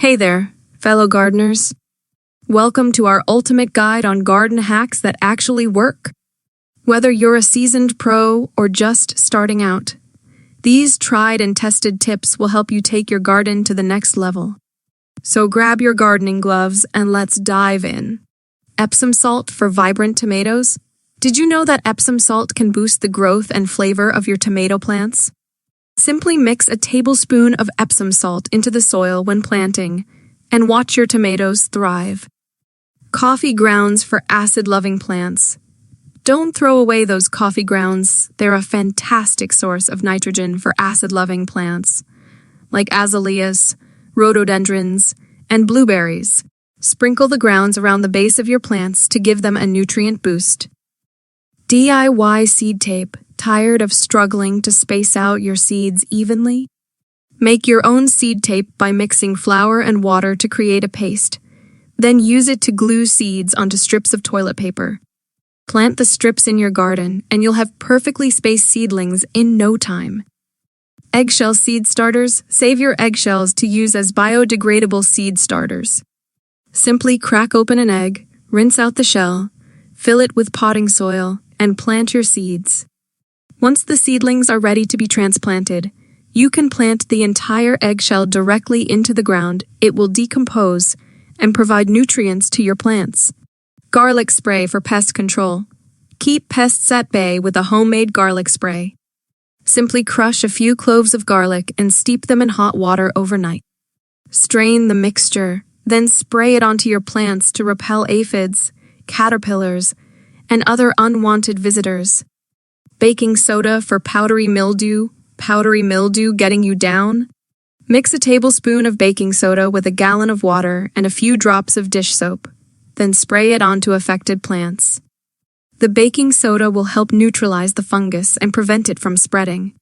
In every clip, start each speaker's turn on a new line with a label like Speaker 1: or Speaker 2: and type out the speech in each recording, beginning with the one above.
Speaker 1: Hey there, fellow gardeners. Welcome to our ultimate guide on garden hacks that actually work. Whether you're a seasoned pro or just starting out, these tried and tested tips will help you take your garden to the next level. So grab your gardening gloves and let's dive in. Epsom salt for vibrant tomatoes. Did you know that Epsom salt can boost the growth and flavor of your tomato plants? Simply mix a tablespoon of Epsom salt into the soil when planting, and watch your tomatoes thrive. Coffee grounds for acid-loving plants. Don't throw away those coffee grounds. They're a fantastic source of nitrogen for acid-loving plants, like azaleas, rhododendrons, and blueberries. Sprinkle the grounds around the base of your plants to give them a nutrient boost. DIY seed tape. Tired of struggling to space out your seeds evenly? Make your own seed tape by mixing flour and water to create a paste. Then use it to glue seeds onto strips of toilet paper. Plant the strips in your garden, and you'll have perfectly spaced seedlings in no time. Eggshell seed starters. Save your eggshells to use as biodegradable seed starters. Simply crack open an egg, rinse out the shell, fill it with potting soil, and plant your seeds. Once the seedlings are ready to be transplanted, you can plant the entire eggshell directly into the ground. It will decompose and provide nutrients to your plants. Garlic spray for pest control. Keep pests at bay with a homemade garlic spray. Simply crush a few cloves of garlic and steep them in hot water overnight. Strain the mixture, then spray it onto your plants to repel aphids, caterpillars, and other unwanted visitors. Baking soda for powdery mildew getting you down? Mix a tablespoon of baking soda with a gallon of water and a few drops of dish soap, then spray it onto affected plants. The baking soda will help neutralize the fungus and prevent it from spreading.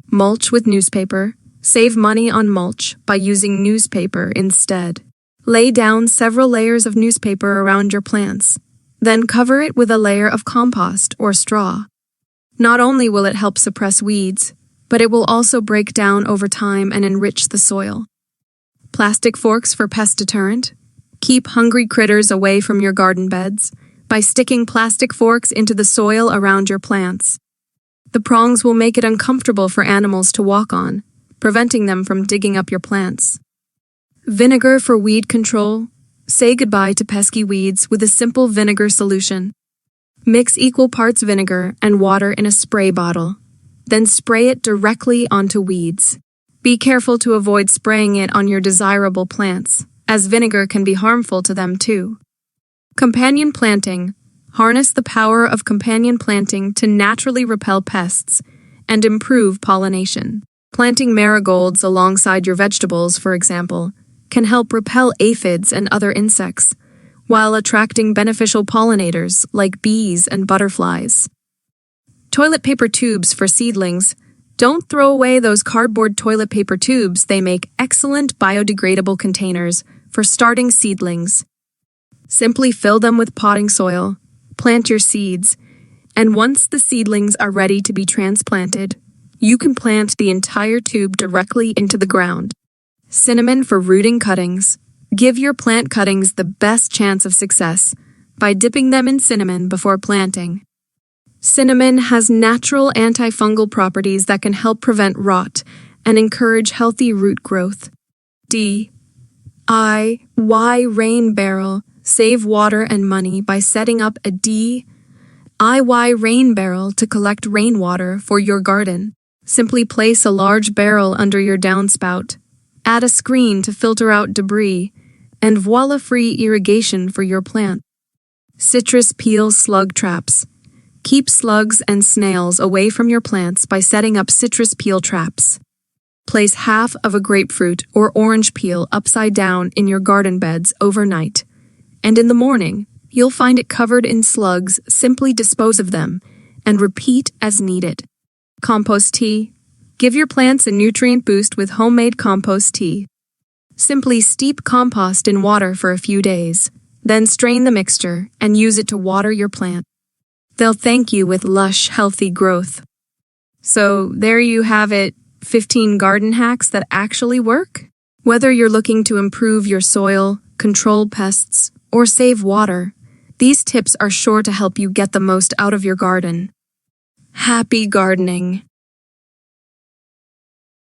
Speaker 1: Mulch with newspaper. Save money on mulch by using newspaper instead. Lay down several layers of newspaper around your plants, then cover it with a layer of compost or straw. Not only will it help suppress weeds, but it will also break down over time and enrich the soil. Plastic forks for pest deterrent. Keep hungry critters away from your garden beds by sticking plastic forks into the soil around your plants. The prongs will make it uncomfortable for animals to walk on, preventing them from digging up your plants. Vinegar for weed control. Say goodbye to pesky weeds with a simple vinegar solution. Mix equal parts vinegar and water in a spray bottle, then spray it directly onto weeds. Be careful to avoid spraying it on your desirable plants, as vinegar can be harmful to them too. Companion planting. Harness the power of companion planting to naturally repel pests and improve pollination. Planting marigolds alongside your vegetables, for example, can help repel aphids and other insects, while attracting beneficial pollinators like bees and butterflies. Toilet paper tubes for seedlings. Don't throw away those cardboard toilet paper tubes. They make excellent biodegradable containers for starting seedlings. Simply fill them with potting soil, plant your seeds, and once the seedlings are ready to be transplanted, you can plant the entire tube directly into the ground. Cinnamon for rooting cuttings. Give your plant cuttings the best chance of success by dipping them in cinnamon before planting. Cinnamon has natural antifungal properties that can help prevent rot and encourage healthy root growth. DIY rain barrel. Save water and money by setting up a DIY rain barrel to collect rainwater for your garden. Simply place a large barrel under your downspout. Add a screen to filter out debris, and voila, free irrigation for your plant. Citrus peel slug traps. Keep slugs and snails away from your plants by setting up citrus peel traps. Place half of a grapefruit or orange peel upside down in your garden beds overnight, and in the morning, you'll find it covered in slugs. Simply dispose of them and repeat as needed. Compost tea. Give your plants a nutrient boost with homemade compost tea. Simply steep compost in water for a few days, then strain the mixture and use it to water your plant. They'll thank you with lush, healthy growth. So there you have it, 15 garden hacks that actually work. Whether you're looking to improve your soil, control pests, or save water, these tips are sure to help you get the most out of your garden. Happy gardening!